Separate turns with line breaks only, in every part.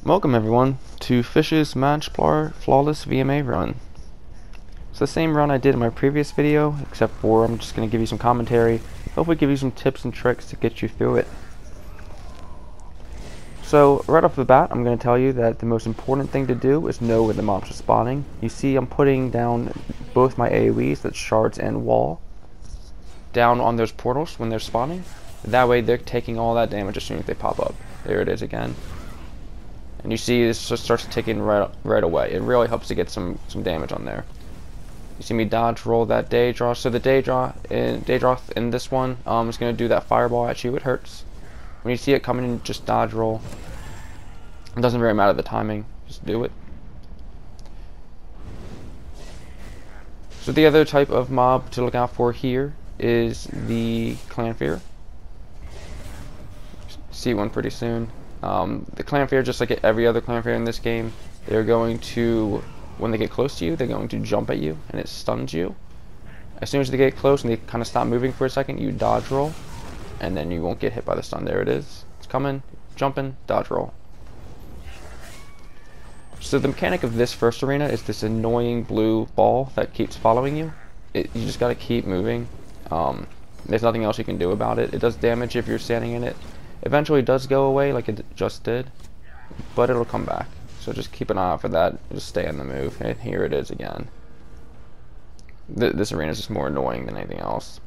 Welcome everyone to Fish's Magplar Flawless vMA run. It's the same run I did in my previous video, except for I'm just going to give you some commentary, hopefully give you some tips and tricks to get you through it. So right off the bat, I'm going to tell you that the most important thing to do is know where the mobs are spawning. You see I'm putting down both my AoEs, that's shards and wall, down on those portals when they're spawning. That way they're taking all that damage as soon as they pop up. There it is again. And you see this just starts ticking right away. It really helps to get some damage on there. You see me dodge roll that Daedra. So the Daedra in this one is going to do that fireball at you. It hurts. When you see it coming in, just dodge roll. It doesn't really matter the timing. Just do it. So the other type of mob to look out for here is the Clanfear. See one pretty soon. The Clanfear, just like every other Clanfear in this game, they're going to, when they get close to you, they're going to jump at you, and it stuns you. As soon as they get close and they kind of stop moving for a second, you dodge roll, and then you won't get hit by the stun. There it is. It's coming, jumping, dodge roll. So the mechanic of this first arena is this annoying blue ball that keeps following you. You just got to keep moving. There's nothing else you can do about it. It does damage if you're standing in it. Eventually it does go away like it just did, but it'll come back. So just keep an eye out for that. Just stay on the move. And here it is again. This arena is just more annoying than anything else.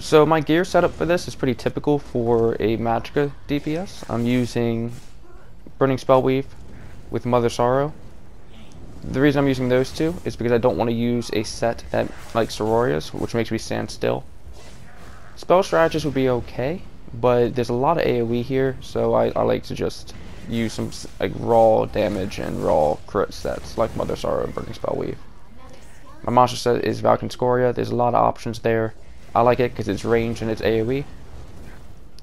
So my gear setup for this is pretty typical for a Magicka DPS. I'm using Burning Spellweave with Mother Sorrow. The reason I'm using those two is because I don't want to use a set that like Sororia's, which makes me stand still. Spell Strategist would be okay, but there's a lot of AoE here, so I like to just use some like raw damage and raw crit sets like Mother Sorrow and Burning Spellweave. My monster set is Valkyn Skoria. There's a lot of options there. I like it because it's range and it's AoE.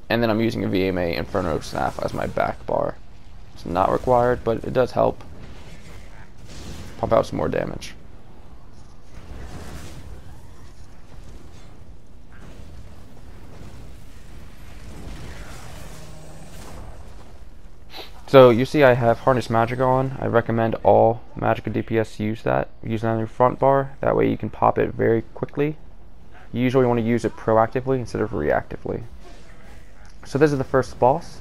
And then I'm using a vMA Inferno Staff as my back bar. It's not required, but it does help pump out some more damage. So you see I have Harness Magicka on. I recommend all Magicka DPS use that. Use it on your front bar. That way you can pop it very quickly. You usually want to use it proactively instead of reactively. So this is the first boss.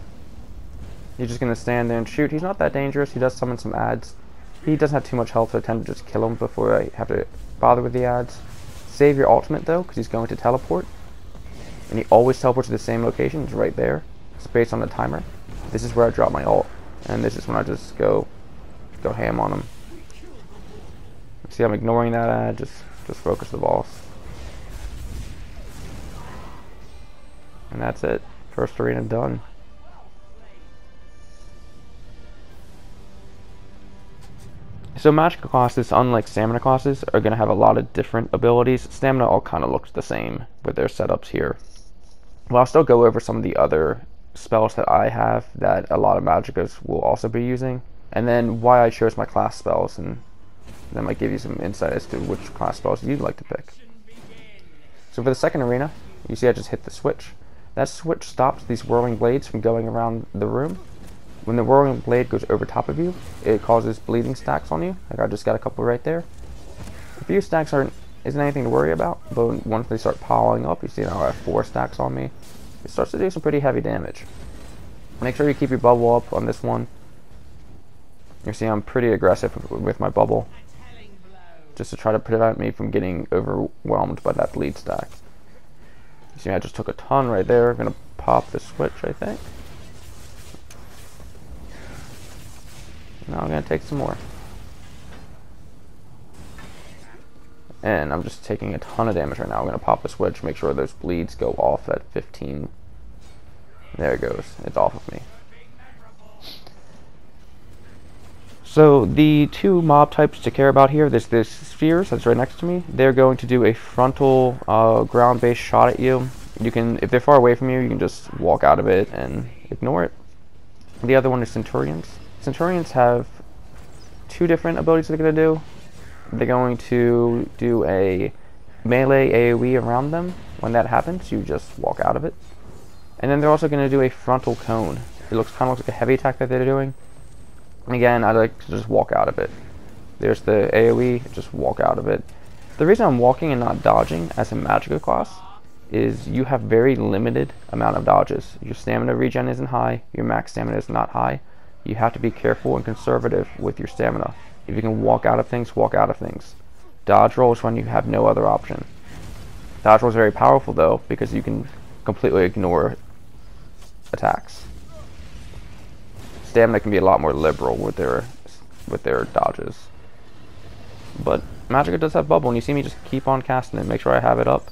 You're just going to stand there and shoot. He's not that dangerous. He does summon some adds. He doesn't have too much health, so I tend to just kill him before I have to bother with the adds. Save your ultimate though, because he's going to teleport. And he always teleports to the same location. It's right there. It's based on the timer. This is where I drop my ult. And this is when I just go ham on him. See, I'm ignoring that ad, just focus the boss. And that's it. First arena done. So Magicka classes, unlike stamina classes, are going to have a lot of different abilities. Stamina all kind of looks the same with their setups here. Well, I'll still go over some of the other spells that I have that a lot of Magickas will also be using, and then why I chose my class spells, and that might give you some insight as to which class spells you'd like to pick. So for the second arena, you see I just hit the switch. That switch stops these whirling blades from going around the room. When the whirling blade goes over top of you, it causes bleeding stacks on you. Like I just got a couple right there. A few stacks isn't anything to worry about, but once they start piling up, you see now I have 4 stacks on me. It starts to do some pretty heavy damage. Make sure you keep your bubble up on this one. You see I'm pretty aggressive with my bubble, just to try to prevent me from getting overwhelmed by that bleed stack. You see I just took a ton right there. I'm gonna pop the switch, I think. Now I'm going to take some more. And I'm just taking a ton of damage right now. I'm going to pop the switch, make sure those bleeds go off at 15. There it goes. It's off of me. So the two mob types to care about here, there's this spheres that's right next to me. They're going to do a frontal ground-based shot at you. You can, if they're far away from you, you can just walk out of it and ignore it. The other one is Centurions. Centurions have 2 different abilities they're going to do. They're going to do a melee AoE around them. When that happens, you just walk out of it. And then they're also going to do a frontal cone. It looks kind of looks like a heavy attack that they're doing. And again, I like to just walk out of it. There's the AoE, just walk out of it. The reason I'm walking and not dodging as a Magicka class is you have very limited amount of dodges. Your stamina regen isn't high, your max stamina is not high. You have to be careful and conservative with your stamina. If you can walk out of things, walk out of things. Dodge rolls when you have no other option. Dodge roll is very powerful though, because you can completely ignore attacks. Stamina can be a lot more liberal with their dodges. But Magicka does have bubble, and you see me just keep on casting it, make sure I have it up.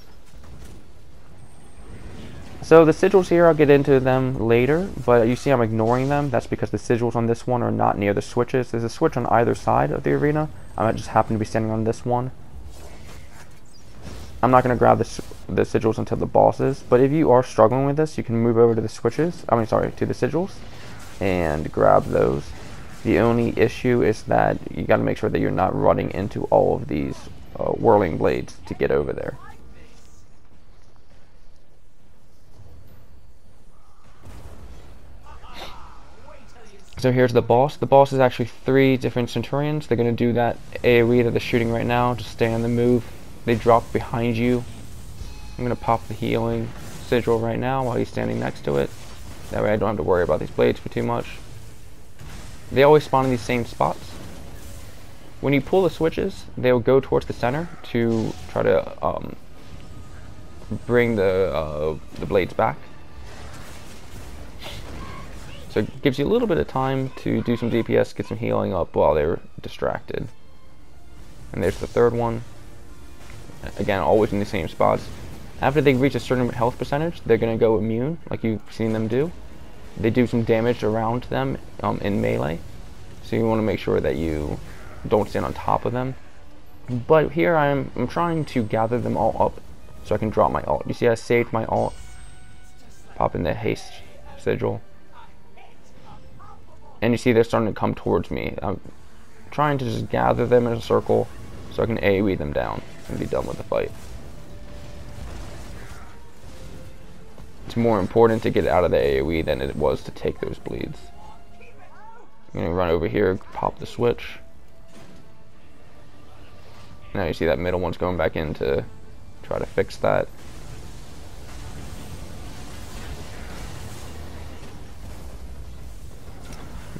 So the sigils here, I'll get into them later, but you see I'm ignoring them. That's because the sigils on this one are not near the switches. There's a switch on either side of the arena. I might just happen to be standing on this one. I'm not going to grab the sigils until the bosses, but if you are struggling with this, you can move over to the switches, to the sigils, and grab those. The only issue is that you got to make sure that you're not running into all of these whirling blades to get over there. So here's the boss. The boss is actually 3 different Centurions. They're going to do that AoE that they're shooting right now. Just stay on the move. They drop behind you. I'm going to pop the healing sigil right now while he's standing next to it. That way I don't have to worry about these blades for too much. They always spawn in these same spots. When you pull the switches, they'll go towards the center to try to bring the blades back. So it gives you a little bit of time to do some DPS, get some healing up while they're distracted. And there's the third one. Again, always in the same spots. After they reach a certain health percentage, they're going to go immune, like you've seen them do. They do some damage around them in melee, so you want to make sure that you don't stand on top of them. But here I'm trying to gather them all up so I can drop my ult. You see I saved my ult, pop in the haste sigil, and you see they're starting to come towards me. I'm trying to just gather them in a circle so I can AoE them down and be done with the fight. It's more important to get out of the AoE than it was to take those bleeds. I'm going to run over here, pop the switch. Now you see that middle one's going back in to try to fix that.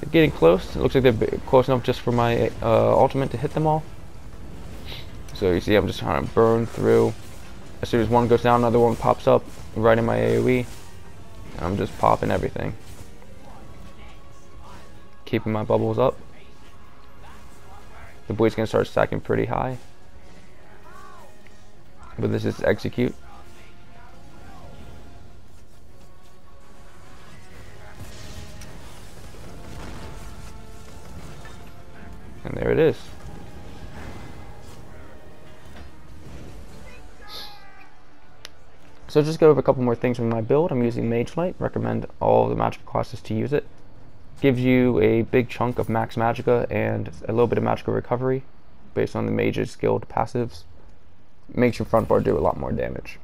They're getting close. It looks like they're close enough just for my ultimate to hit them all. So you see I'm just trying to burn through. As soon as one goes down, another one pops up right in my AoE. I'm just popping everything. Keeping my bubbles up. The boy's gonna start stacking pretty high. But this is execute. And there it is. So just go over a couple more things with my build. I'm using Mage Light. Recommend all the Magicka classes to use it. Gives you a big chunk of max Magicka and a little bit of Magicka recovery based on the Mage's guild passives. Makes your front bar do a lot more damage.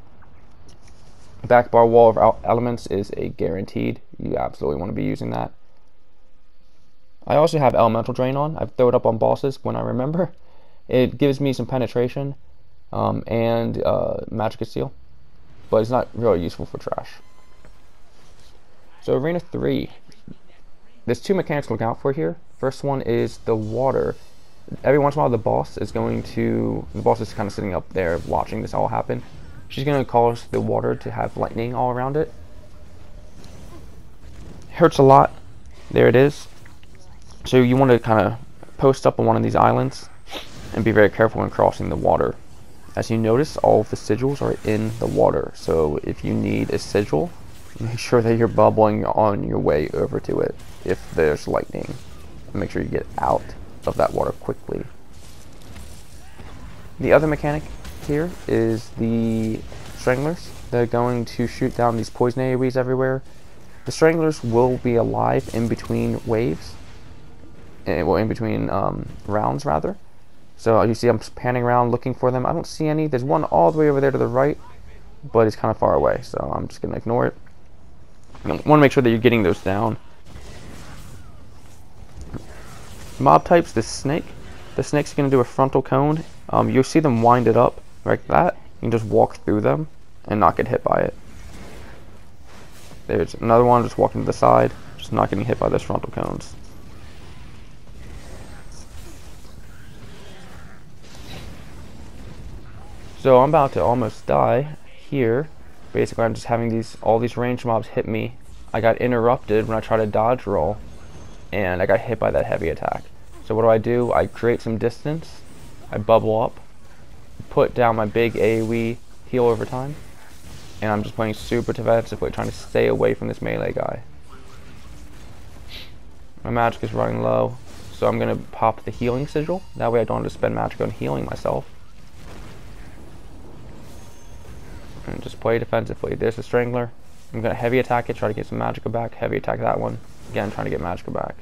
Back bar wall of elements is a guaranteed. You absolutely want to be using that. I also have Elemental Drain on. I throw it up on bosses when I remember. It gives me some penetration and Magicka Seal, but it's not really useful for trash. So Arena 3, there's 2 mechanics to look out for here. First one is the water. Every once in a while the boss is kind of sitting up there watching this all happen. She's going to cause the water to have lightning all around it. Hurts a lot. There it is. So you want to kind of post up on one of these islands and be very careful when crossing the water. As you notice, all of the sigils are in the water, so if you need a sigil, make sure that you're bubbling on your way over to it if there's lightning. Make sure you get out of that water quickly. The other mechanic here is the Stranglers. They're going to shoot down these poison AoEs everywhere. The Stranglers will be alive in between waves, well, in between rounds rather. So you see I'm panning around looking for them. I don't see any. There's one all the way over there to the right, but it's kind of far away, so I'm just going to ignore it. You want to make sure that you're getting those down. Mob types, the snake's going to do a frontal cone. You'll see them wind it up like that. You can just walk through them and not get hit by it. There's another one just walking to the side, just not getting hit by those frontal cones. So I'm about to almost die here. Basically, I'm just having all these ranged mobs hit me. I got interrupted when I tried to dodge roll, and I got hit by that heavy attack. So what do? I create some distance, I bubble up, put down my big AoE heal over time, and I'm just playing super defensively, trying to stay away from this melee guy. My magic is running low, so I'm going to pop the healing sigil. That way I don't have to spend magic on healing myself. And just play defensively. There's the Strangler. I'm going to heavy attack it, try to get some Magicka back. Heavy attack that one. Again, trying to get Magicka back.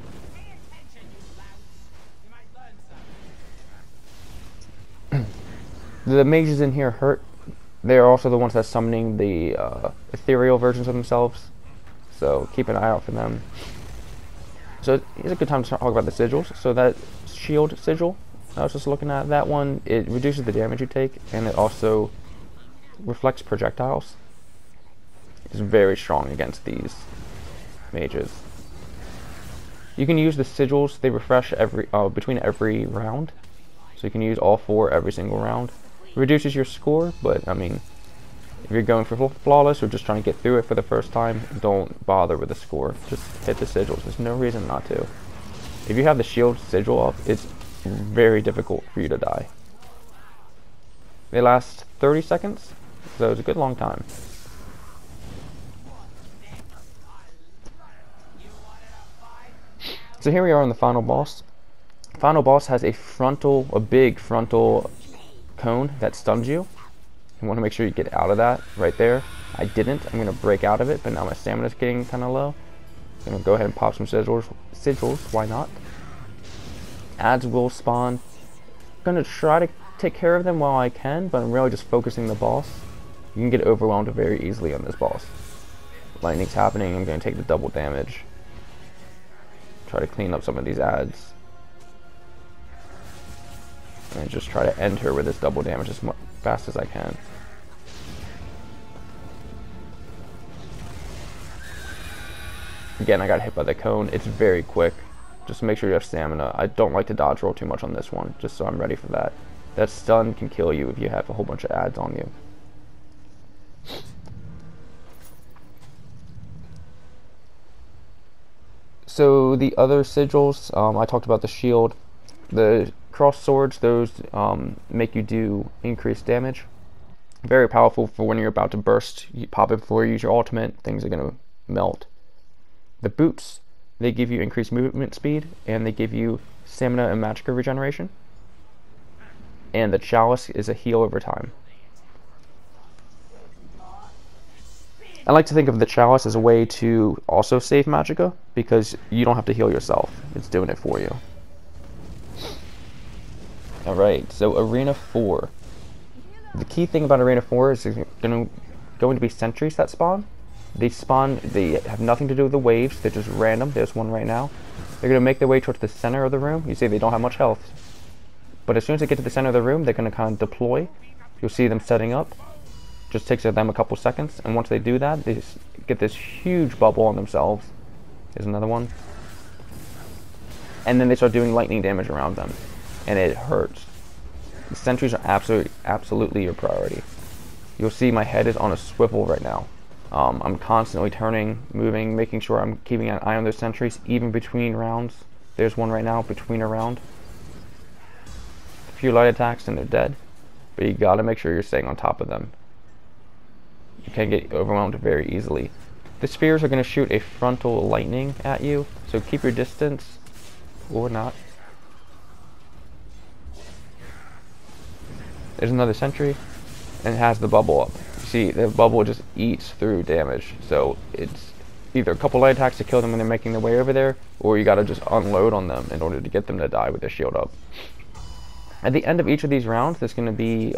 The mages in here hurt. They're also the ones that's summoning the ethereal versions of themselves. So keep an eye out for them. So it's a good time to talk about the sigils. So that shield sigil, I was just looking at that one. It reduces the damage you take, and it also reflects projectiles. It's very strong against these mages. You can use the sigils. They refresh between every round, so you can use all 4 every single round. It reduces your score, but I mean, if you're going for flawless or just trying to get through it for the first time, don't bother with the score. Just hit the sigils. There's no reason not to. If you have the shield sigil up, it's very difficult for you to die. They last 30 seconds, so it's a good long time. So here we are on the final boss. Final boss has a big frontal cone that stuns you. You want to make sure you get out of that right there. I didn't. I'm going to break out of it, but now my stamina is getting kind of low. I'm going to go ahead and pop some sigils. Why not? Ads will spawn. I'm going to try to take care of them while I can, but I'm really just focusing the boss. You can get overwhelmed very easily on this boss. Lightning's happening. I'm going to take the double damage. Try to clean up some of these ads. And just try to end her with this double damage as fast as I can. Again, I got hit by the cone. It's very quick. Just make sure you have stamina. I don't like to dodge roll too much on this one, just so I'm ready for that. That stun can kill you if you have a whole bunch of ads on you. So the other sigils, I talked about the shield. The cross swords, those make you do increased damage. Very powerful for when you're about to burst. You pop it before you use your ultimate, things are going to melt. The boots, they give you increased movement speed, and they give you stamina and Magicka regeneration. And the chalice is a heal over time. I like to think of the chalice as a way to also save Magicka, because you don't have to heal yourself. It's doing it for you. Alright, so Arena 4. The key thing about Arena 4 is there's going to be sentries that spawn. They have nothing to do with the waves, they're just random. There's one right now. They're going to make their way towards the center of the room. You see they don't have much health. But as soon as they get to the center of the room, they're going to kind of deploy. You'll see them setting up. Just takes them a couple seconds, and once they do that, they just get this huge bubble on themselves. There's another one. And then they start doing lightning damage around them. And it hurts. The sentries are absolutely your priority. You'll see my head is on a swivel right now. I'm constantly turning, moving, making sure I'm keeping an eye on those sentries, even between rounds. There's one right now, between a round. A few light attacks and they're dead. But you gotta make sure you're staying on top of them. You can get overwhelmed very easily. The spears are gonna shoot a frontal lightning at you, so keep your distance, or not. There's another sentry, and it has the bubble up. You see, the bubble just eats through damage, so it's either a couple light attacks to kill them when they're making their way over there, or you gotta just unload on them in order to get them to die with their shield up. At the end of each of these rounds, there's gonna be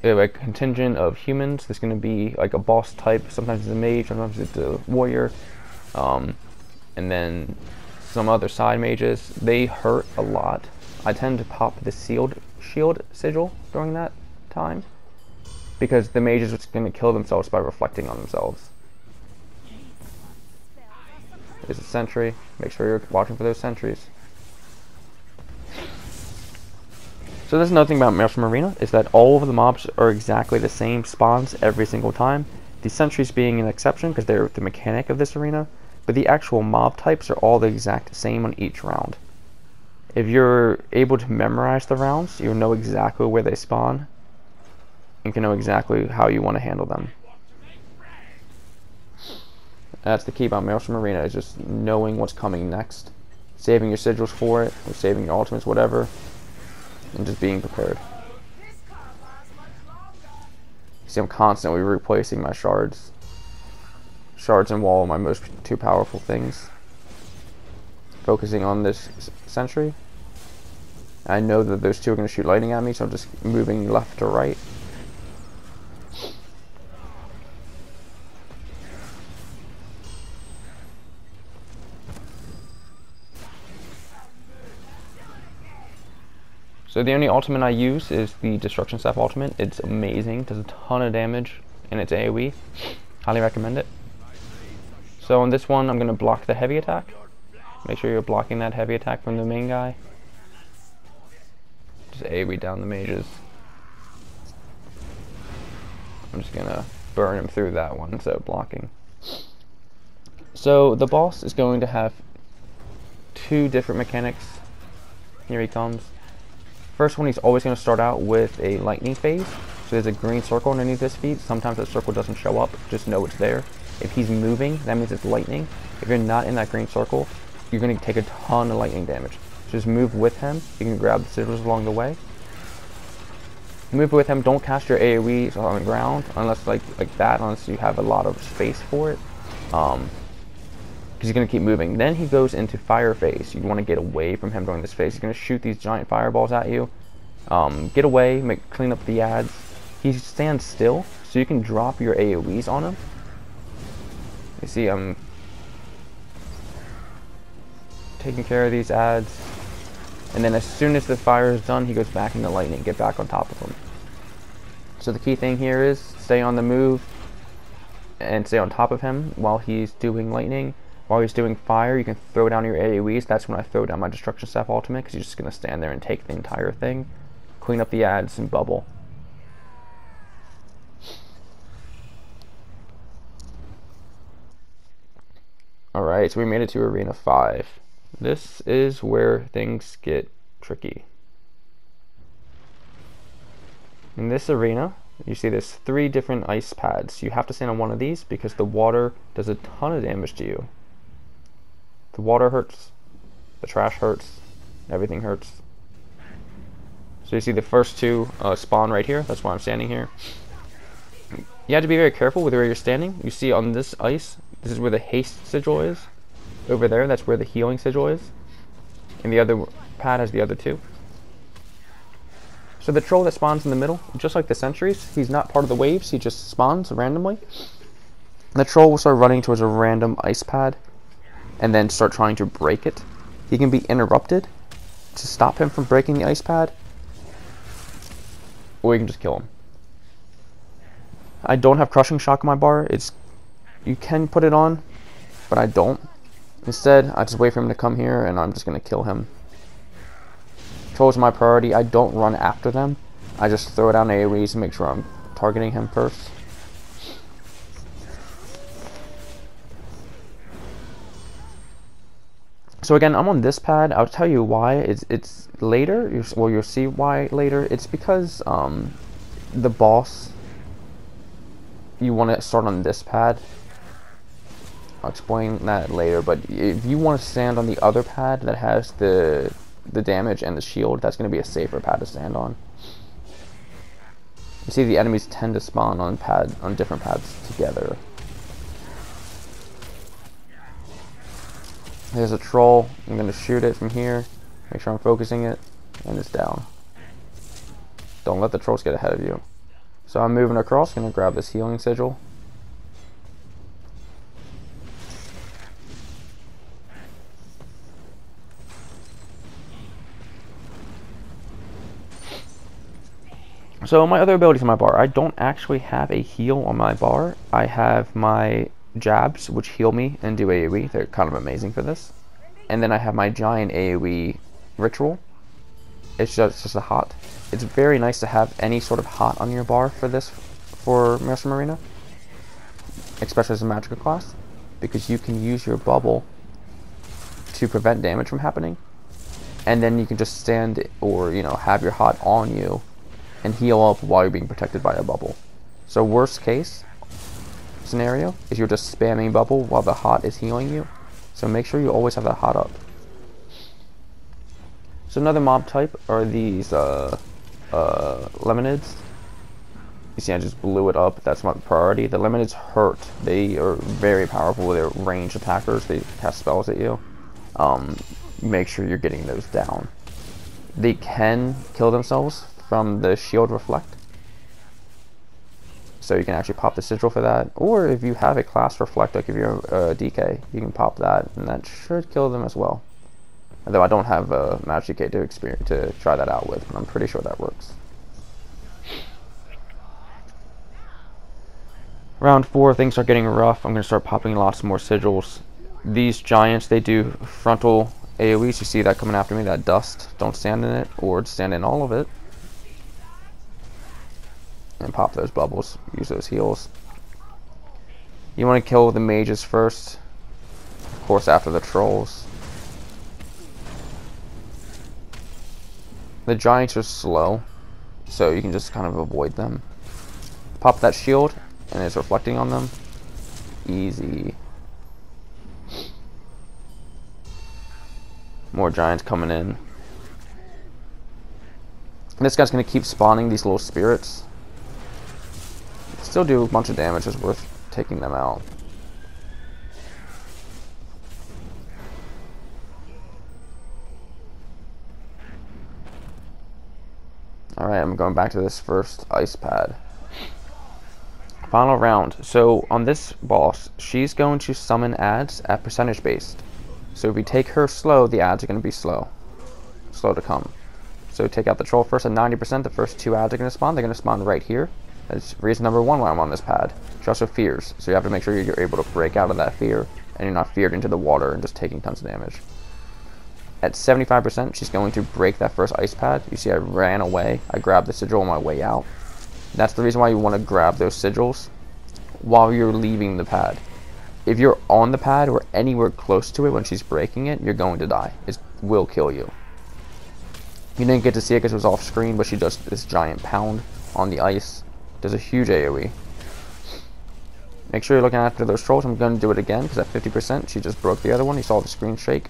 we have a contingent of humans. There's going to be like a boss type. Sometimes it's a mage, sometimes it's a warrior, and then some other side mages. They hurt a lot. I tend to pop the shield sigil during that time, because the mage is just going to kill themselves by reflecting on themselves. There's a sentry. Make sure you're watching for those sentries. So there's another thing about Maelstrom Arena, is that all of the mobs are exactly the same spawns every single time. The sentries being an exception because they're the mechanic of this arena, but the actual mob types are all the exact same on each round. If you're able to memorize the rounds, you'll know exactly where they spawn. You can know exactly how you want to handle them. That's the key about Maelstrom Arena, is just knowing what's coming next, saving your sigils for it, or saving your ultimates, whatever, and just being prepared. See, I'm constantly replacing my shards. Shards and wall are my most two powerful things. Focusing on this sentry. I know that those two are going to shoot lightning at me, so I'm just moving left to right. So the only ultimate I use is the Destruction Staff ultimate. It's amazing, does a ton of damage, and it's AoE. Highly recommend it. So on this one, I'm going to block the heavy attack. Make sure you're blocking that heavy attack from the main guy. Just AoE down the mages. I'm just going to burn him through that one instead of blocking. So the boss is going to have two different mechanics. Here he comes. First one, he's always going to start out with a lightning phase. So there's a green circle underneath his feet. Sometimes that circle doesn't show up, just know it's there. If he's moving, that means it's lightning. If you're not in that green circle, you're going to take a ton of lightning damage. Just move with him. You can grab the sigils along the way. Move with him. Don't cast your AoEs on the ground unless like that, unless you have a lot of space for it. Because he's going to keep moving. Then he goes into fire phase. You want to get away from him during this phase. He's going to shoot these giant fireballs at you. Get away, clean up the ads. He stands still, so you can drop your AoEs on him. You see, I'm taking care of these ads. And then as soon as the fire is done, he goes back into lightning. Get back on top of him. So the key thing here is stay on the move and stay on top of him while he's doing lightning. While he's doing fire, you can throw down your AoEs. That's when I throw down my Destruction Staff ultimate, because you're just going to stand there and take the entire thing. Clean up the ads and bubble. Alright, so we made it to Arena 5. This is where things get tricky. In this arena, you see there's 3 different ice pads. You have to stand on one of these because the water does a ton of damage to you. The water hurts, the trash hurts, everything hurts. So you see the first 2 spawn right here. That's why I'm standing here. You have to be very careful with where you're standing. You see on this ice, this is where the haste sigil is. Over there, that's where the healing sigil is. And the other pad has the other 2. So the troll that spawns in the middle, just like the sentries, he's not part of the waves, he just spawns randomly. The troll will start running towards a random ice pad and then start trying to break it. He can be interrupted to stop him from breaking the ice pad, or you can just kill him. I don't have Crushing Shock on my bar. You can put it on, but I don't. Instead, I just wait for him to come here and I'm just going to kill him. Trolls are my priority. I don't run after them. I just throw down AoEs and make sure I'm targeting him first. So again, I'm on this pad. I'll tell you why. It's later. You'll see why later. It's because the boss, you want to start on this pad. I'll explain that later, but if you want to stand on the other pad that has the damage and the shield, that's going to be a safer pad to stand on. You see the enemies tend to spawn on different pads together. There's a troll. I'm going to shoot it from here. Make sure I'm focusing it, and it's down. Don't let the trolls get ahead of you. So I'm moving across, gonna grab this healing sigil. So my other abilities on my bar, I don't actually have a heal on my bar. I have my jabs, which heal me and do AoE. They're kind of amazing for this. And then I have my giant AoE ritual. It's just a hot. It's very nice to have any sort of hot on your bar for this, for Maelstrom Arena, especially as a Magicka class, because you can use your bubble to prevent damage from happening, and then you can just stand or have your hot on you and heal up while you're being protected by a bubble. So worst case scenario is you're just spamming bubble while the hot is healing you. So make sure you always have that hot up. So another mob type are these Lemonids. You see I just blew it up. That's my priority. The Lemonids hurt. They are very powerful. They're ranged attackers. They cast spells at you. Make sure you're getting those down. They can kill themselves from the shield reflect, so you can actually pop the sigil for that, or if you have a class reflect, like if you're DK, you can pop that and that should kill them as well. Although I don't have a Magicka to try that out with, but I'm pretty sure that works. Round 4, things start getting rough. I'm going to start popping lots more sigils. These giants, they do frontal AoEs. You see that coming after me, that dust. Don't stand in it, or stand in all of it. And pop those bubbles, use those heals. You want to kill the mages first, of course after the trolls. The giants are slow, so you can just kind of avoid them. Pop that shield, and it's reflecting on them. Easy. More giants coming in. And this guy's going to keep spawning these little spirits. Still do a bunch of damage, it's worth taking them out. Alright, I'm going back to this first ice pad. Final round. So on this boss, she's going to summon adds at percentage based. So if we take her slow, the adds are going to be slow to come. So take out the troll first at 90%, the first 2 adds are going to spawn. They're going to spawn right here. That's reason number 1 why I'm on this pad. She also fears, so you have to make sure you're able to break out of that fear, and you're not feared into the water and just taking tons of damage. At 75%, she's going to break that first ice pad. You see I ran away. I grabbed the sigil on my way out. That's the reason why you want to grab those sigils while you're leaving the pad. If you're on the pad or anywhere close to it when she's breaking it, you're going to die. It will kill you. You didn't get to see it because it was off screen, but she does this giant pound on the ice. Does a huge AoE. Make sure you're looking after those trolls. I'm going to do it again because at 50% she just broke the other one. You saw the screen shake.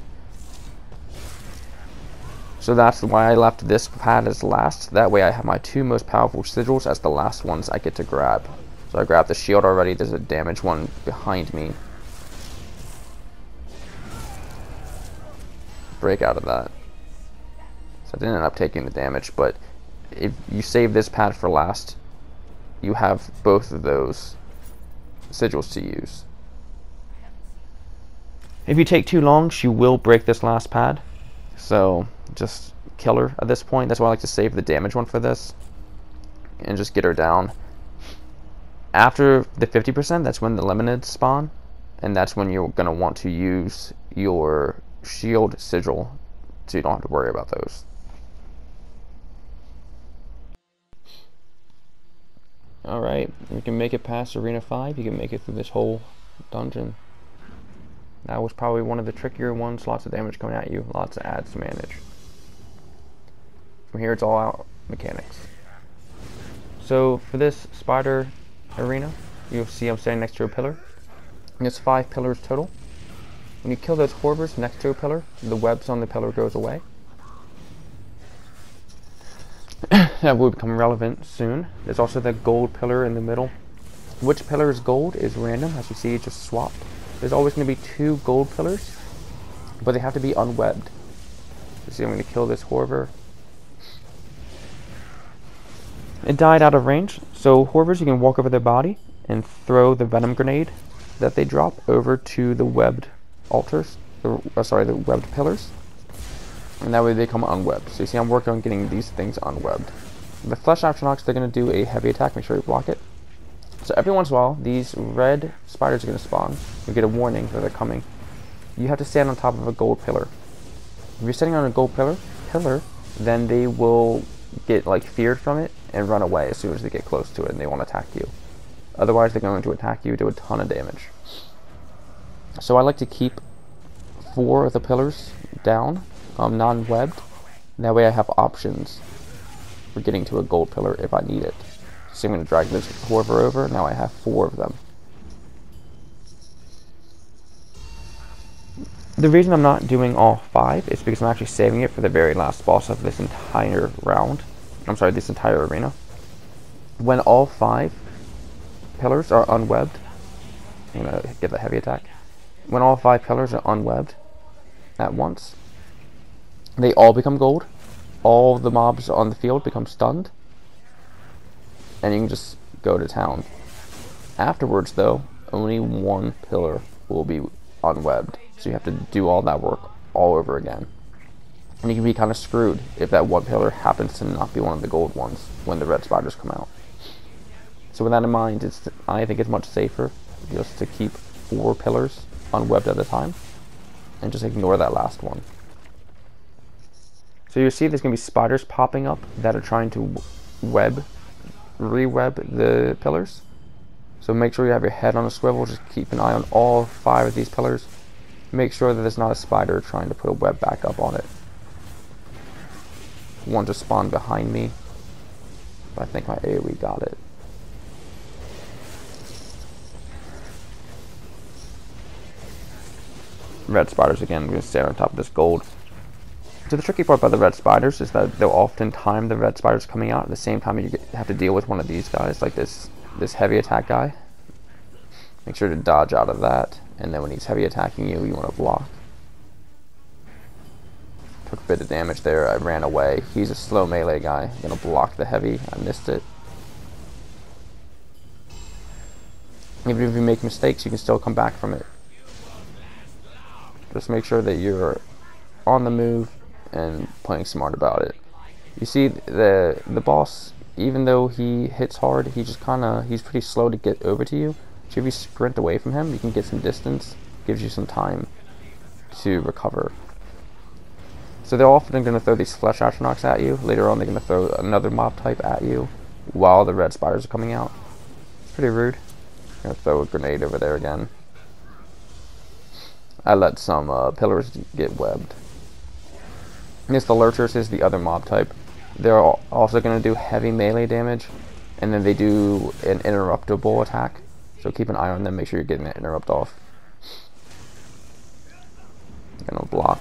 So that's why I left this pad as last. That way I have my 2 most powerful sigils as the last ones I get to grab. So I grabbed the shield already. There's a damaged one behind me. Break out of that. So I didn't end up taking the damage, but if you save this pad for last, you have both of those sigils to use. If you take too long, she will break this last pad. So just kill her at this point. That's why I like to save the damage one for this. And just get her down. After the 50%, that's when the Lemonids spawn. And that's when you're going to want to use your shield sigil, so you don't have to worry about those. Alright, you can make it past Arena 5, you can make it through this whole dungeon. That was probably one of the trickier ones, lots of damage coming at you, lots of adds to manage. From here it's all out mechanics. So for this spider arena, you'll see I'm standing next to a pillar. And there's 5 pillars total. When you kill those horrors next to a pillar, the webs on the pillar goes away. That will become relevant soon. There's also the gold pillar in the middle. Which pillar is gold is random, as you see, it just swapped. There's always going to be 2 gold pillars, but they have to be unwebbed. You see, I'm going to kill this Horror. It died out of range, So Horvers, you can walk over their body and throw the venom grenade that they drop over to the webbed altars, the webbed pillars, and that way they come unwebbed. So you see I'm working on getting these things unwebbed. The Flesh Astronauts, they're going to do a heavy attack, make sure you block it. So every once in a while, these red spiders are going to spawn. You get a warning that they're coming. You have to stand on top of a gold pillar. If you're sitting on a gold pillar, then they will get like feared from it and run away as soon as they get close to it and they want to attack you. Otherwise, they're going to attack you, do a ton of damage. So I like to keep 4 of the pillars down, non-webbed. That way I have options for getting to a gold pillar if I need it. So I'm going to drag this Horver over. Now I have 4 of them. The reason I'm not doing all 5 is because I'm actually saving it for the very last boss of this entire round. I'm sorry, this entire arena. When all 5 pillars are unwebbed, I'm going to give a heavy attack. When all 5 pillars are unwebbed at once, they all become gold. All the mobs on the field become stunned. And you can just go to town. Afterwards, though, only 1 pillar will be unwebbed. So you have to do all that work all over again. And you can be kind of screwed if that 1 pillar happens to not be one of the gold ones when the red spiders come out. So with that in mind, I think it's much safer just to keep 4 pillars unwebbed at a time and just ignore that last one. So you see there's going to be spiders popping up that are trying to re-web the pillars. So make sure you have your head on a swivel, just keep an eye on all 5 of these pillars. Make sure that there's not a spider trying to put a web back up on it. One just spawned behind me, but I think my AoE got it. Red spiders again, I'm going to stay on top of this gold. So the tricky part about the red spiders is that they'll often time the red spiders coming out at the same time you have to deal with one of these guys, like this heavy attack guy. Make sure to dodge out of that, and then when he's heavy attacking you, you want to block. Took a bit of damage there, I ran away. He's a slow melee guy, I'm going to block the heavy, I missed it. Even if you make mistakes, you can still come back from it. Just make sure that you're on the move and playing smart about it. You see the boss, even though he hits hard, he's pretty slow to get over to you. So if you sprint away from him, you can get some distance, gives you some time to recover. So they're often going to throw these Flesh Astronauts at you. Later on they're going to throw another mob type at you while the red spiders are coming out. It's pretty rude. I'm going to throw a grenade over there again. I let some pillars get webbed. Yes, the Lurchers is the other mob type. They're also going to do heavy melee damage, and then they do an interruptible attack. So keep an eye on them, make sure you're getting that interrupt off. I'm going to block.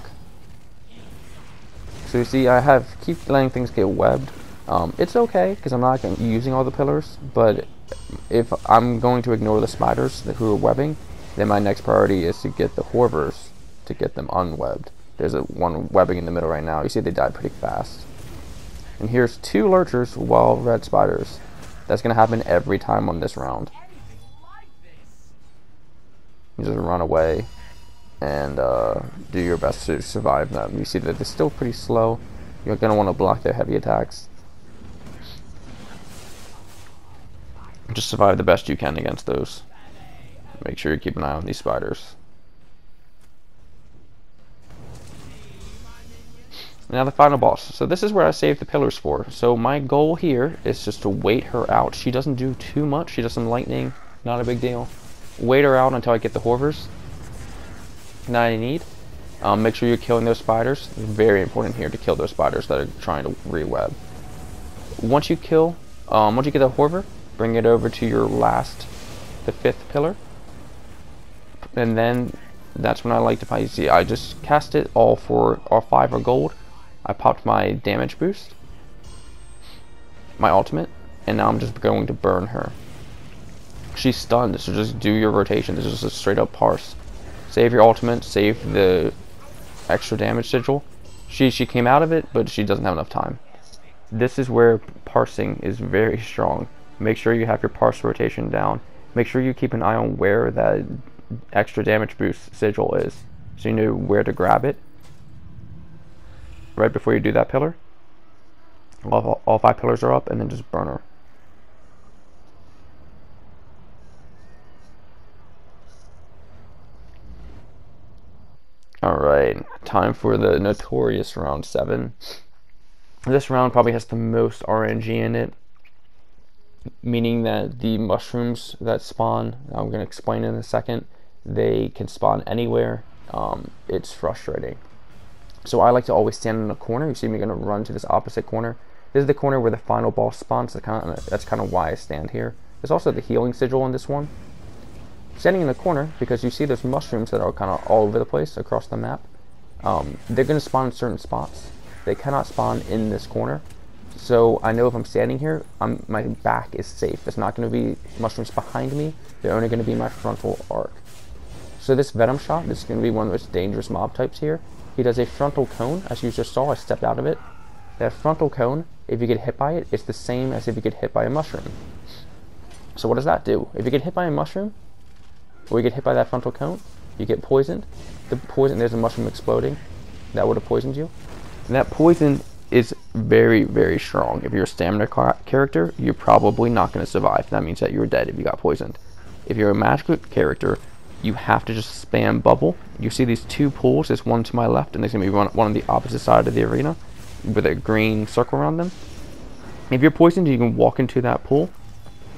So you see, keep letting things get webbed. It's okay, because I'm not using all the pillars, but if I'm going to ignore the spiders who are webbing, then my next priority is to get the Horvers, to get them unwebbed. There's one webbing in the middle right now. You see they died pretty fast. And here's 2 Lurchers while red spiders. That's going to happen every time on this round. You just run away and do your best to survive them. You see that they're still pretty slow. You're going to want to block their heavy attacks. Just survive the best you can against those. Make sure you keep an eye on these spiders. Now the final boss. So this is where I saved the pillars for. So my goal here is just to wait her out. She doesn't do too much. She does some lightning. Not a big deal. Wait her out until I get the Horvers that I need. Make sure you're killing those spiders. It's very important here to kill those spiders that are trying to re-web. Once you get the Horver, bring it over to your the 5th pillar. And then that's when I like to fight. You see, I just cast it, all 5 are gold. I popped my damage boost, my ultimate, and now I'm just going to burn her. She's stunned, so just do your rotation. This is just a straight up parse. Save your ultimate, save the extra damage sigil. She came out of it, but she doesn't have enough time. This is where parsing is very strong. make sure you have your partial rotation down. Make sure you keep an eye on where that extra damage boost sigil is, so you know where to grab it right before you do that pillar. All 5 pillars are up, and then just burn her. Alright, time for the notorious round 7. This round probably has the most RNG in it, meaning that the mushrooms that spawn, I'm going to explain in a second, they can spawn anywhere. It's frustrating. So I like to always stand in a corner. You see me going to run to this opposite corner. This is the corner where the final boss spawns. That's kind of why I stand here. There's also the healing sigil in this one. Standing in the corner, because you see there's mushrooms that are kind of all over the place across the map. They're going to spawn in certain spots. They cannot spawn in this corner. So I know if I'm standing here, my back is safe. There's not going to be mushrooms behind me. They're only going to be my frontal arc. So this Venom shot, this is going to be one of the most dangerous mob types here. He does a frontal cone. As you just saw, I stepped out of it. That frontal cone, if you get hit by it, it's the same as if you get hit by a mushroom. So what does that do? If you get hit by a mushroom, or you get hit by that frontal cone, you get poisoned. The poison, there's a mushroom exploding. That would have poisoned you. And that poison is very, very strong. If you're a stamina character, you're probably not going to survive. That means that you're dead if you got poisoned. If you're a Magicka character, you have to just spam bubble. You see these 2 pools. There's one to my left, and there's going to be one on the opposite side of the arena with a green circle around them. If you're poisoned, you can walk into that pool,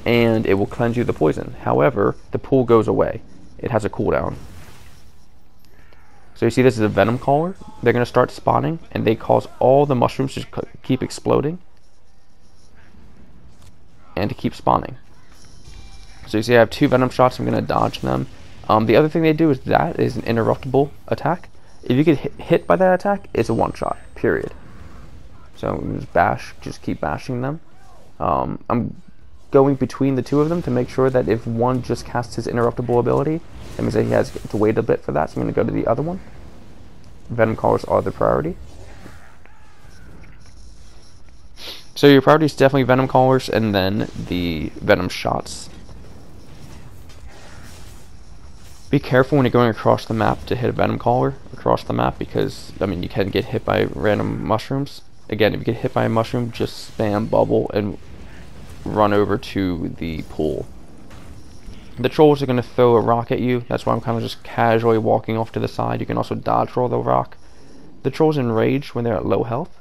and it will cleanse you the poison. However, the pool goes away. It has a cooldown. So you see this is a Venom Caller. They're going to start spawning, and they cause all the mushrooms to keep exploding and to keep spawning. So you see I have 2 Venom shots. I'm going to dodge them. The other thing they do is that is an interruptible attack. If you get hit by that attack, it's a one-shot, period. So just keep bashing them. I'm going between the 2 of them to make sure that if one just casts his interruptible ability, that means that he has to wait a bit for that, so I'm going to go to the other one. Venom Callers are the priority. So your priority is definitely Venom Callers, and then the Venom Shots. Be careful when you're going across the map to hit a Venom Caller across the map, because, I mean, you can get hit by random mushrooms. Again, if you get hit by a mushroom, just spam bubble and run over to the pool. The trolls are going to throw a rock at you. That's why I'm kind of just casually walking off to the side. You can also dodge roll the rock. The trolls enrage when they're at low health.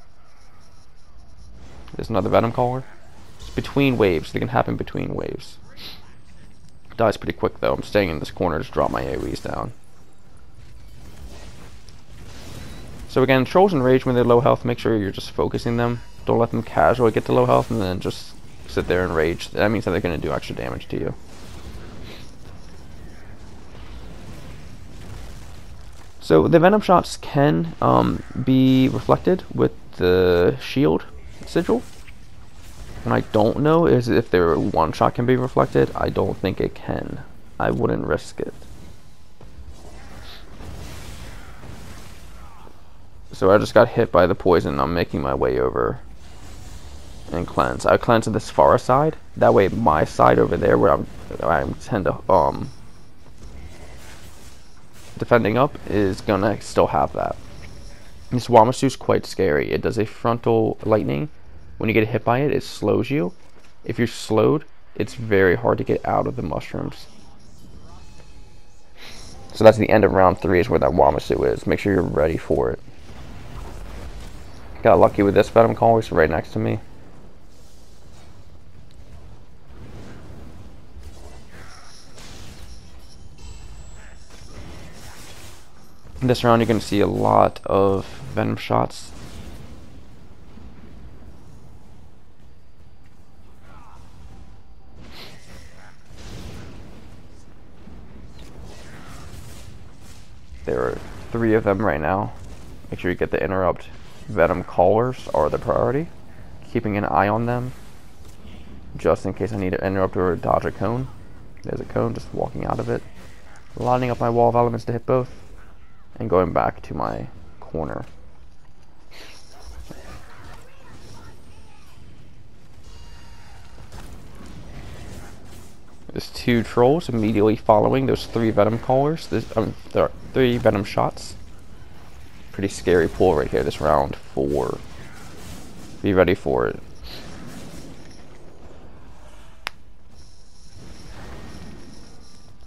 There's another Venom Caller. It's between waves. They can happen between waves. Dies pretty quick though. I'm staying in this corner. Just drop my AoEs down. So again, trolls enrage when they're low health. Make sure you're just focusing them. Don't let them casually get to low health and then just sit there and rage. That means that they're going to do extra damage to you. So the Venom Shots can be reflected with the shield sigil. And I don't know is if their one shot can be reflected. I don't think it can. I wouldn't risk it. So I just got hit by the poison. I'm making my way over and cleanse. I cleanse this far side. That way my side over there where I tend to defending up is gonna still have that. This Wamasu is quite scary. It does a frontal lightning. When you get hit by it, it slows you. If you're slowed, it's very hard to get out of the mushrooms. So that's the end of round 3 is where that Wamasu is. Make sure you're ready for it. Got lucky with this Venom Caller, so right next to me. This round you're going to see a lot of Venom Shots. There are 3 of them right now. Make sure you get the interrupt. Venom Callers are the priority. Keeping an eye on them just in case I need to interrupt or dodge a cone. There's a cone, just walking out of it. Lining up my wall of elements to hit both. And going back to my corner. There's 2 trolls immediately following those 3 venom callers. There are 3 venom shots. Pretty scary pull right here this round. 4. Be ready for it.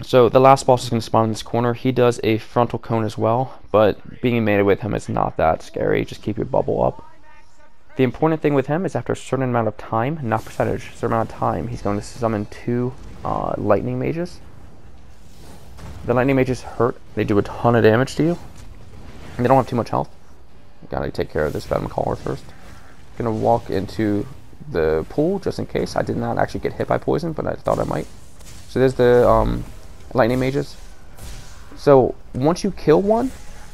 So the last boss is going to spawn in this corner. He does a frontal cone as well, but being melee with him is not that scary. Just keep your bubble up. The important thing with him is after a certain amount of time, not percentage, a certain amount of time, he's going to summon 2 lightning mages. The lightning mages hurt. They do a ton of damage to you. And they don't have too much health. You gotta take care of this venom caller first. Gonna walk into the pool just in case. I did not actually get hit by poison, but I thought I might. So there's the lightning mages. So once you kill one,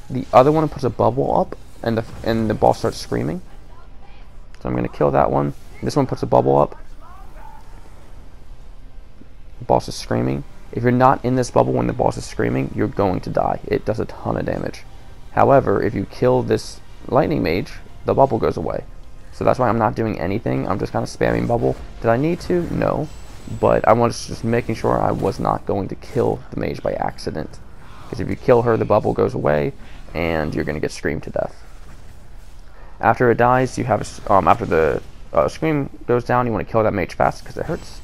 the other one puts a bubble up, and the boss starts screaming. So I'm gonna kill that one. This one puts a bubble up. The boss is screaming. If you're not in this bubble when the boss is screaming, you're going to die. It does a ton of damage. However, if you kill this lightning mage, the bubble goes away. So that's why I'm not doing anything. I'm just kind of spamming bubble. Did I need to? No. But I was just making sure I was not going to kill the mage by accident. Because if you kill her, the bubble goes away, and you're going to get screamed to death. After it dies, you have after the scream goes down, you want to kill that mage fast because it hurts.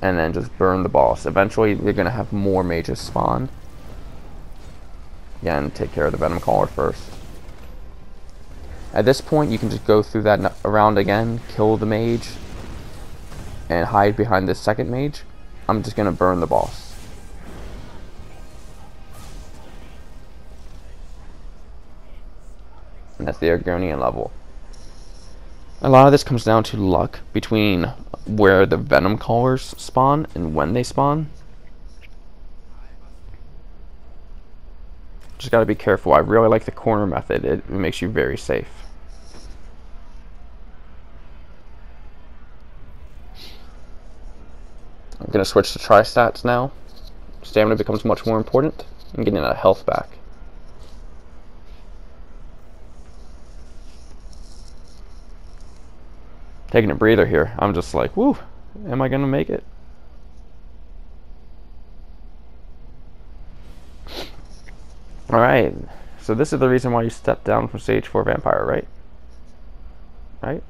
And then just burn the boss. Eventually, you're going to have more mages spawn. Again, take care of the venom caller first. At this point, you can just go through that around again, kill the mage, and hide behind this second mage. I'm just going to burn the boss. And that's the Argonian level. A lot of this comes down to luck between where the venom callers spawn and when they spawn. Just got to be careful. I really like the corner method. It makes you very safe. I'm going to switch to tri-stats now. Stamina becomes much more important. I'm getting a health back. Taking a breather here. I'm just like, woo, am I going to make it? Alright, so this is the reason why you step down from stage 4 vampire, right? Right?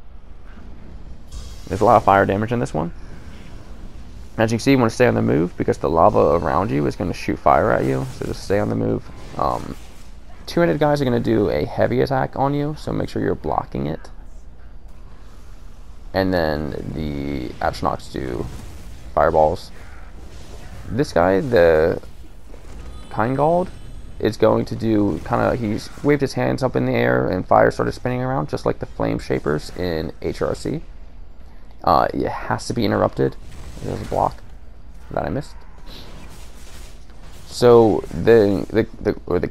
There's a lot of fire damage in this one. As you can see, you want to stay on the move because the lava around you is going to shoot fire at you, so just stay on the move. Two-handed guys are going to do a heavy attack on you, so make sure you're blocking it. And then the astronauts do fireballs. This guy, the Kindgald, is going to do he's waved his hands up in the air and fire started spinning around just like the flame shapers in HRC. It has to be interrupted. There's a block that I missed. So the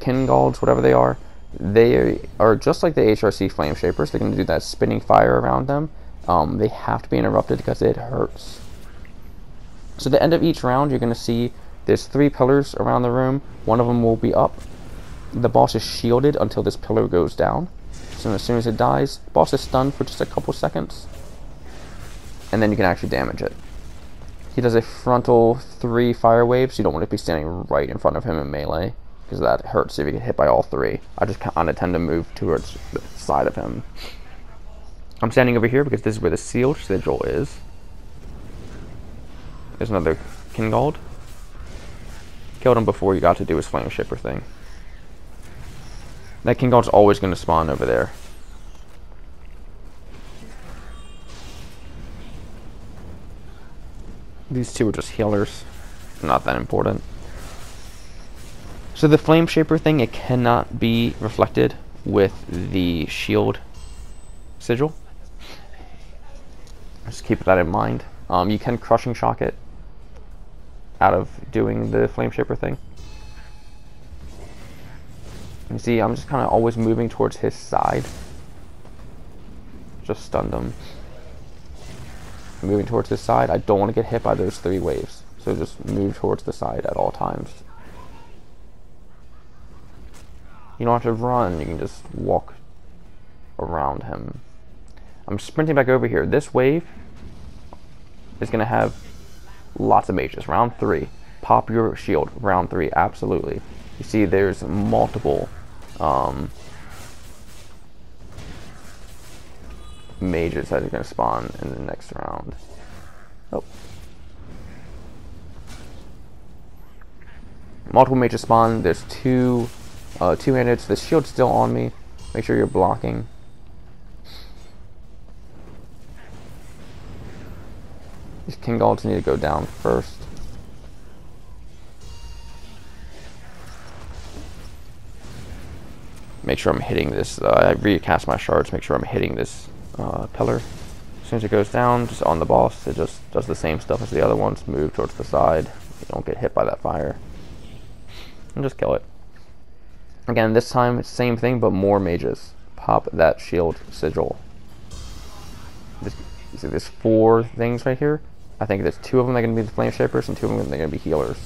Kindgalds, whatever they are just like the HRC flame shapers. They're going to do that spinning fire around them. They have to be interrupted because it hurts. So at the end of each round, you're going to see there's 3 pillars around the room. One of them will be up. The boss is shielded until this pillar goes down. So as soon as it dies, the boss is stunned for just a couple seconds. And then you can actually damage it. He does a frontal 3 fire waves. You don't want to be standing right in front of him in melee, because that hurts if you get hit by all 3. I just kind of tend to move towards the side of him. I'm standing over here because this is where the sealed sigil is. There's another Kindgald. Killed him before you got to do his flame shipper thing. That Kindgald's always going to spawn over there. These 2 are just healers. Not that important. So the flame shaper thing, it cannot be reflected with the shield sigil. Just keep that in mind. You can crushing shock it out of doing the flame shaper thing. You see, I'm just kind of always moving towards his side. Just stunned him. Moving towards his side. I don't want to get hit by those 3 waves, so just move towards the side at all times. You don't have to run, you can just walk around him. I'm sprinting back over here. This wave is going to have lots of mages. Round 3, pop your shield. Round 3, absolutely. You see there's multiple mages that are going to spawn in the next round. Oh. Multiple mages spawn. There's two-handed. The shield's still on me. Make sure you're blocking. These King Galds need to go down first. Make sure I'm hitting this. I recast my shards. Make sure I'm hitting this pillar. As soon as it goes down, just on the boss, it just does the same stuff as the other ones. Move towards the side. You don't get hit by that fire. And just kill it. Again, this time, it's the same thing, but more mages. Pop that shield sigil. You see, there's 4 things right here. I think there's 2 of them that are going to be the flame shapers, and 2 of them that are going to be healers.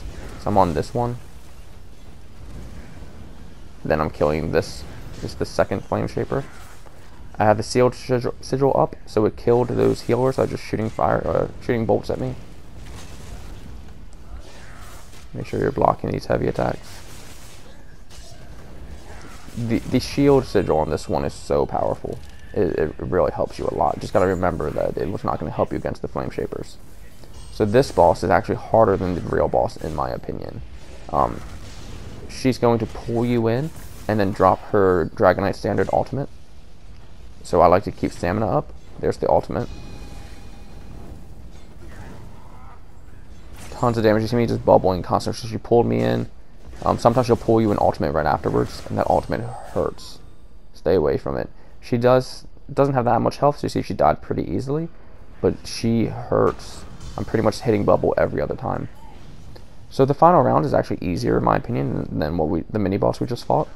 So I'm on this one. Then I'm killing this. This is the second flame shaper. I have the sealed sigil up, so it killed those healers by just shooting shooting bolts at me. Make sure you're blocking these heavy attacks. The shield sigil on this one is so powerful. It really helps you a lot. Just gotta remember that it was not going to help you against the flame shapers. So this boss is actually harder than the real boss, in my opinion. She's going to pull you in and then drop her Dragonite standard ultimate. So I like to keep stamina up. There's the ultimate. Tons of damage. You see me just bubbling constantly. She pulled me in. Sometimes she'll pull you an ultimate right afterwards, and that ultimate hurts. Stay away from it. She doesn't have that much health, so you see she died pretty easily, but she hurts. I'm pretty much hitting bubble every other time. So the final round is actually easier, in my opinion, than the mini boss we just fought.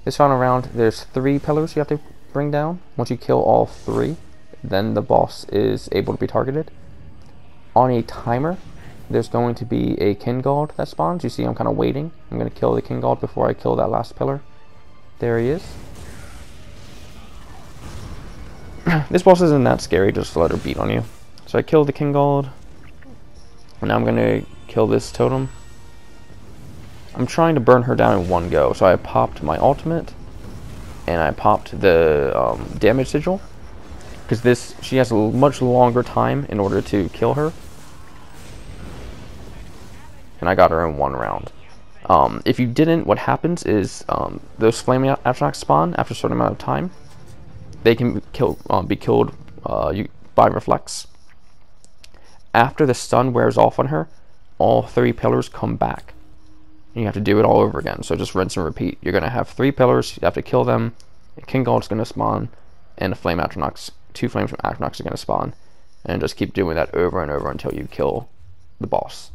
This final round, there's 3 pillars you have to bring down. Once you kill all 3, then the boss is able to be targeted. On a timer, there's going to be a King Gald that spawns. You see I'm kind of waiting. I'm going to kill the King Gald before I kill that last pillar. There he is. This boss isn't that scary, just let her beat on you. So I killed the King Gald. And now I'm going to kill this totem. I'm trying to burn her down in one go. So I popped my ultimate. And I popped the damage sigil. Because she has a much longer time in order to kill her. And I got her in 1 round. If you didn't, what happens is those flaming atronachs spawn after a certain amount of time. They can be killed by reflex. After the stun wears off on her, all 3 pillars come back. And you have to do it all over again. So just rinse and repeat. You're going to have 3 pillars. You have to kill them. King Gald's going to spawn. And a flame atronachs, 2 flame atronachs are going to spawn. And just keep doing that over and over until you kill the boss.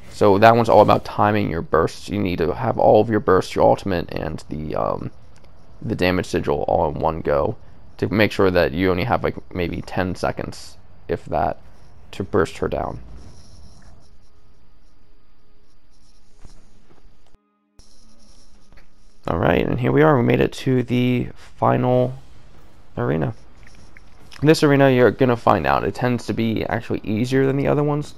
So that one's all about timing your bursts. You need to have all of your bursts, your ultimate, and the damage sigil all in one go to make sure that you only have like maybe 10 seconds, if that, to burst her down. Alright, and here we are. We made it to the final arena. This arena, you're going to find out, it tends to be actually easier than the other ones.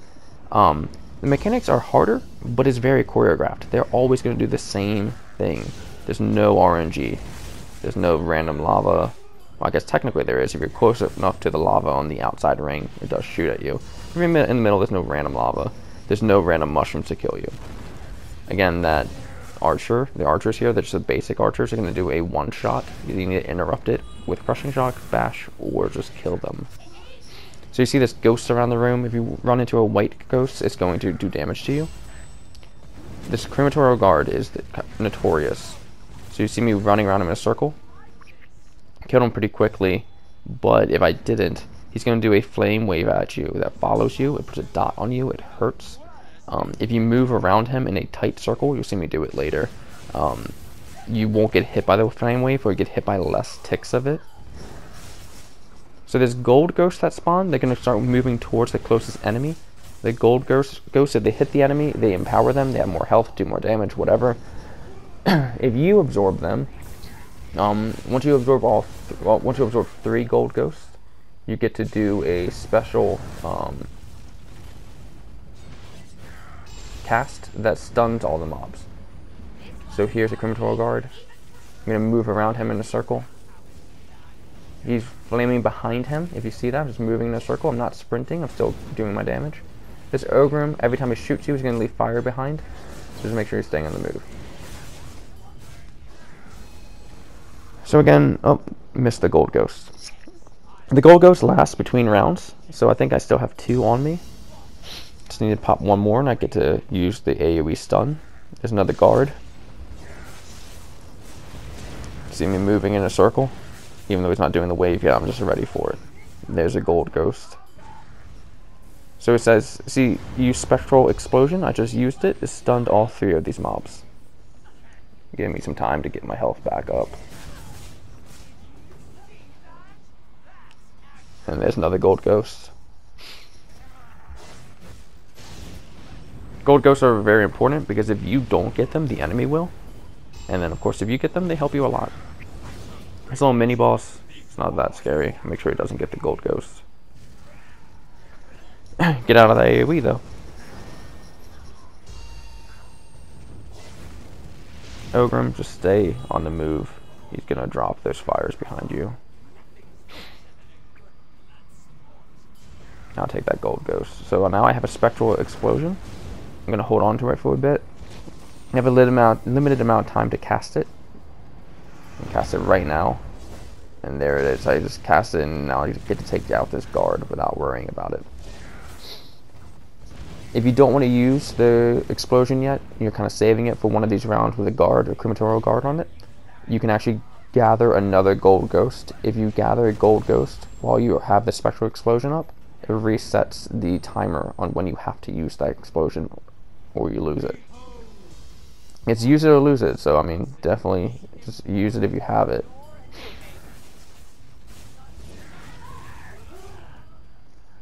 The mechanics are harder, but it's very choreographed. They're always going to do the same thing. There's no RNG. There's no random lava. Well, I guess technically there is. If you're close enough to the lava on the outside ring, it does shoot at you. If you're in the middle, there's no random lava. There's no random mushrooms to kill you. Again, that archer, the archers here, they're just the basic archers. They're going to do a one-shot. You need to interrupt it with Crushing Shock, Bash, or just kill them. So you see this ghost around the room. If you run into a white ghost, it's going to do damage to you. This Crematorial Guard is notorious. So you see me running around him in a circle. Killed him pretty quickly, but if I didn't, he's going to do a flame wave at you that follows you. It puts a dot on you. It hurts. If you move around him in a tight circle, you'll see me do it later. You won't get hit by the flame wave, or you get hit by less ticks of it. So there's gold ghosts that spawn. They're going to start moving towards the closest enemy. The gold ghosts, if they hit the enemy, they empower them. They have more health, do more damage, whatever. If you absorb them, once you absorb 3 gold ghosts, you get to do a special cast that stuns all the mobs. So here's a Crematorial Guard. I'm going to move around him in a circle. He's flaming behind him. If you see that, I'm just moving in a circle. I'm not sprinting. I'm still doing my damage. This Ogrim, every time he shoots you, he's going to leave fire behind. So just make sure you're staying on the move. So again, oh, missed the Gold Ghost. The Gold Ghost lasts between rounds, so I think I still have 2 on me. Just need to pop 1 more and I get to use the AoE stun. There's another guard. See me moving in a circle? Even though he's not doing the wave yet, I'm just ready for it. There's a Gold Ghost. So it says, see, use Spectral Explosion. I just used it. It stunned all 3 of these mobs. Give me some time to get my health back up. And there's another Gold Ghost. Gold Ghosts are very important because if you don't get them, the enemy will. And then, of course, if you get them, they help you a lot. This little mini-boss, it's not that scary. Make sure he doesn't get the Gold Ghost. Get out of the AoE, though. Ogrim, just stay on the move. He's going to drop those fires behind you. I'll take that Gold Ghost. So now I have a Spectral Explosion. I'm going to hold on to it for a bit. I have a limited amount of time to cast it. I cast it right now. And there it is. I just cast it and now I get to take out this guard without worrying about it. If you don't want to use the explosion yet, you're kind of saving it for one of these rounds with a guard or Crematorial Guard on it, you can actually gather another Gold Ghost. If you gather a Gold Ghost while you have the Spectral Explosion up, it resets the timer on when you have to use that explosion or you lose it. It's use it or lose it, so I mean, definitely just use it if you have it.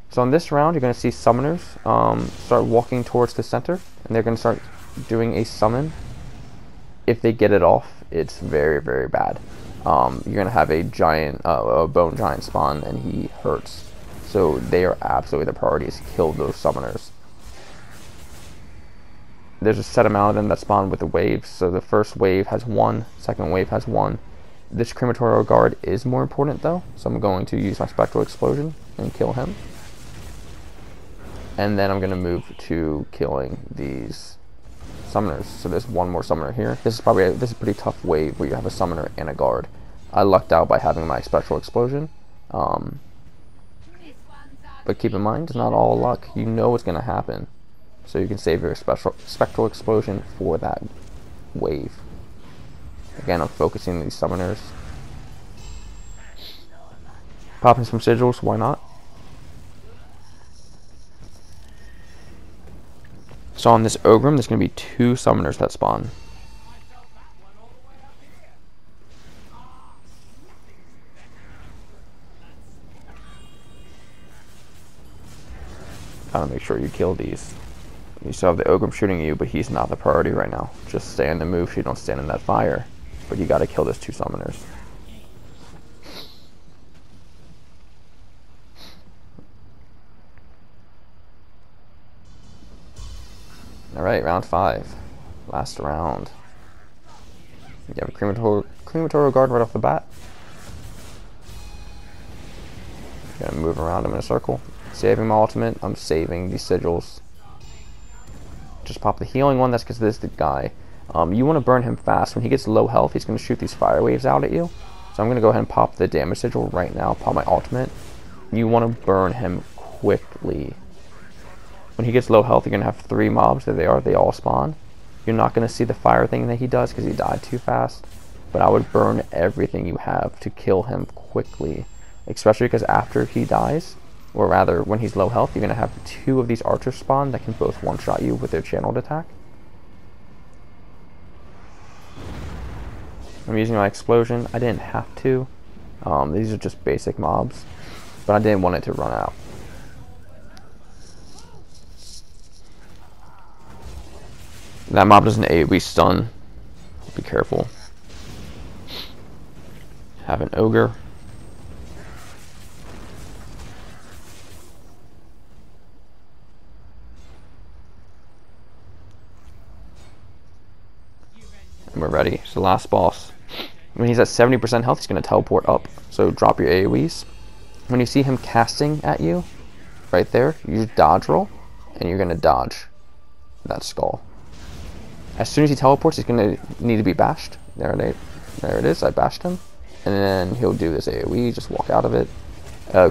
So in this round, you're going to see summoners start walking towards the center, and they're going to start doing a summon. If they get it off, it's very, very bad. You're going to have a giant, a bone giant spawn, and he hurts. So they are absolutely the priorities. Kill those summoners. There's a set amount of them that spawn with the waves. So the first wave has 1, second wave has 1. This Crematorial Guard is more important though, so I'm going to use my Spectral Explosion and kill him. And then I'm going to move to killing these summoners. So there's 1 more summoner here. This is a pretty tough wave where you have a summoner and a guard. I lucked out by having my Spectral Explosion. But keep in mind, it's not all luck. You know what's going to happen. So you can save your Spectral Explosion for that wave. Again, I'm focusing these summoners. Popping some sigils, why not? So on this Ogrim, there's going to be 2 summoners that spawn. Gotta make sure you kill these. You still have the Ogrim shooting you, but he's not the priority right now. Just stay on the move so you don't stand in that fire. But you gotta kill those 2 summoners. Alright, round 5. Last round. You have a Crematorial Guard right off the bat. Gonna move around him in a circle. Saving my ultimate. I'm saving these sigils. Just pop the healing one. That's because this is the guy. You want to burn him fast. When he gets low health, he's going to shoot these fire waves out at you. So I'm going to go ahead and pop the damage sigil right now. Pop my ultimate. You want to burn him quickly. When he gets low health, you're going to have 3 mobs. There they are. They all spawn. You're not going to see the fire thing that he does because he died too fast. But I would burn everything you have to kill him quickly. Especially because after he dies, or rather when he's low health, you're going to have 2 of these archers spawn that can both one-shot you with their channeled attack. I'm using my explosion. I didn't have to. These are just basic mobs, but I didn't want it to run out. That mob doesn't AoE stun. Be careful. Have an ogre. last boss. When he's at 70% health, he's going to teleport up. So drop your AoEs. When you see him casting at you, right there, you just dodge roll, and you're going to dodge that skull. As soon as he teleports, he's going to need to be bashed. There it is, I bashed him. And then he'll do this AoE, just walk out of it.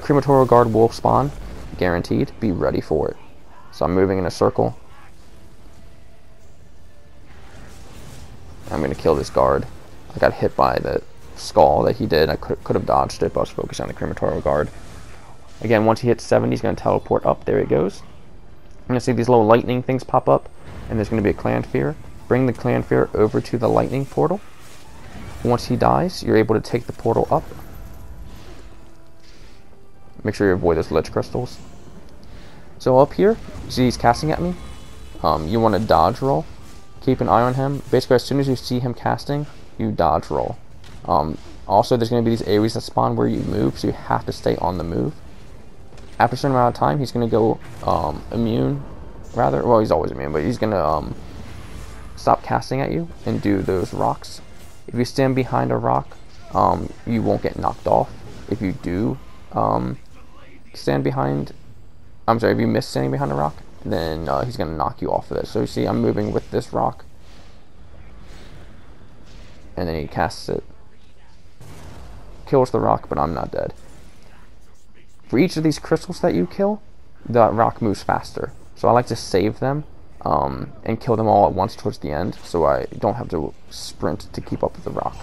Crematorial Guard will spawn, guaranteed. Be ready for it. So I'm moving in a circle. I'm going to kill this guard. I got hit by the skull that he did. I could have dodged it, but I was focused on the Crematorial Guard. Again, once he hits 70, he's going to teleport up. There he goes. I'm going to see these little lightning things pop up, and there's going to be a Clan Fear. Bring the Clan Fear over to the lightning portal. Once he dies, you're able to take the portal up. Make sure you avoid those lich crystals. So up here, you see he's casting at me. You want to dodge roll. Keep an eye on him. Basically, as soon as you see him casting, you dodge roll. Also, there's going to be these AoEs that spawn where you move, so you have to stay on the move. After a certain amount of time, he's going to go immune, rather. Well, he's always immune, but he's going to stop casting at you and do those rocks. If you stand behind a rock, you won't get knocked off. If you do stand behind... I'm sorry, if you miss standing behind a rock, then he's going to knock you off of it. So you see I'm moving with this rock. And then he casts it. Kills the rock, but I'm not dead. For each of these crystals that you kill, the rock moves faster. So I like to save them and kill them all at once towards the end, so I don't have to sprint to keep up with the rock.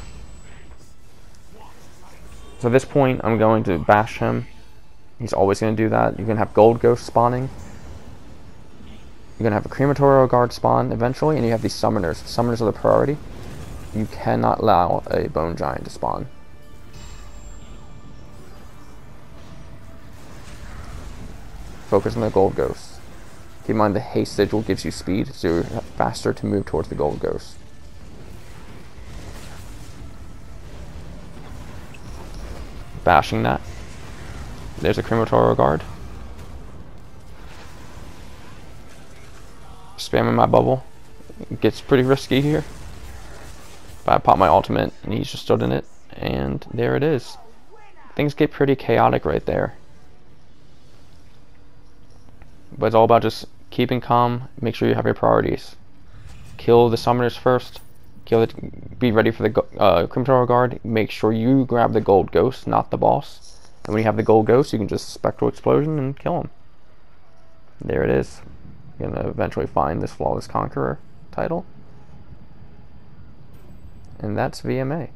So at this point, I'm going to bash him. He's always going to do that. You're going to have Gold Ghost spawning. You're going to have a Crematorial Guard spawn eventually, and you have these Summoners. Summoners are the priority. You cannot allow a Bone Giant to spawn. Focus on the Gold Ghost. Keep in mind the Haste Sigil gives you speed, so you're faster to move towards the Gold Ghost. Bashing that. There's a Crematorial Guard. Spamming my bubble. It gets pretty risky here. But I pop my ultimate and he's just stood in it. And there it is. Things get pretty chaotic right there. But it's all about just keeping calm. Make sure you have your priorities. Kill the summoners first. Be ready for the Crematorial Guard. Make sure you grab the Gold Ghost, not the boss. And when you have the Gold Ghost, you can just Spectral Explosion and kill him. There it is. You're going to eventually find this Flawless Conqueror title. And that's vMA.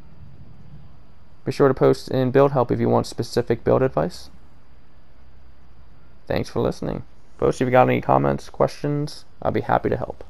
Be sure to post in build help if you want specific build advice. Thanks for listening. Post if you got any comments, questions. I'll be happy to help.